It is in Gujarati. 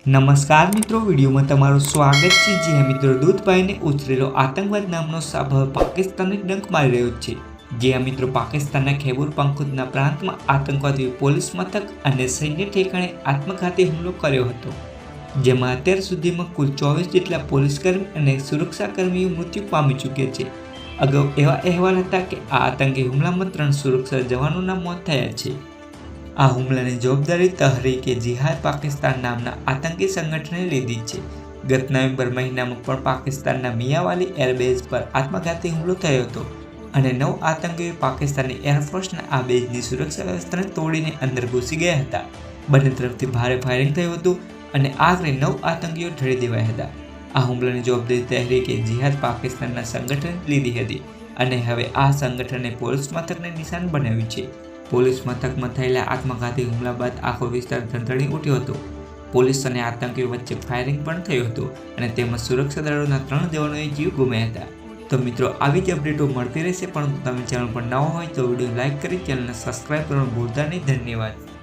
નમસ્કાર મિત્રો, વિડીયોમાં તમારું સ્વાગત છે। જી હા મિત્રો, દૂધ પાઈને ઉછરેલો આતંકવાદ નામનો સાપ હવે પાકિસ્તાનને ડંક મારી રહ્યો છે। જી હા મિત્રો, પાકિસ્તાનના ખૈબર પંખતુનના પ્રાંતમાં આતંકવાદીઓ પોલીસ મથક અને સૈન્ય ઠેકાણે આત્મઘાતી હુમલો કર્યો હતો, જેમાં અત્યાર સુધીમાં કુલ 24 જેટલા પોલીસકર્મી અને સુરક્ષાકર્મીઓ મૃત્યુ પામી ચૂક્યા છે। અગાઉ એવા અહેવાલ હતા કે આ આતંકી હુમલામાં 3 સુરક્ષા જવાનોના મોત થયા છે। આ હુમલાની જવાબદારી તહરીક-એ-જિહાદ પાકિસ્તાન નામના આતંકી સંગઠને લીધી છે। ગત નવેમ્બર મહિનામાં પણ પાકિસ્તાનના મિયાવાલી એરબેઝ પર આત્મઘાતી હુમલો થયો હતો અને 9 આતંકીઓ પાકિસ્તાની એરફોર્સના આ બેઝની સુરક્ષા વ્યવસ્થાને તોડીને અંદર ઘૂસી ગયા હતા। બંને તરફથી ભારે ફાયરિંગ થયું હતું અને આખરે 9 આતંકીઓ ઠારી દેવાયા હતા। આ હુમલાની જવાબદારી તહરીક-એ-જિહાદ પાકિસ્તાનના સંગઠને લીધી હતી અને હવે આ સંગઠને પોલીસ મથકને નિશાન બનાવ્યું છે। પોલીસ મથકમાં થયેલા આત્મઘાતી હુમલા બાદ આખો વિસ્તાર ધમધમી ઉઠ્યો હતો। પોલીસ અને આતંકીઓ વચ્ચે ફાયરિંગ પણ થયું હતું અને તેમાં સુરક્ષા દળોના 3 જવાનોએ જીવ ગુમાવ્યા હતા। તો મિત્રો, આવી જ અપડેટો મળતી રહેશે, પરંતુ તમે ચેનલ પર નવા હોય તો વિડીયો લાઇક કરી ચેનલને સબસ્ક્રાઇબ કરવાનું ભૂલતા નહીં। ધન્યવાદ।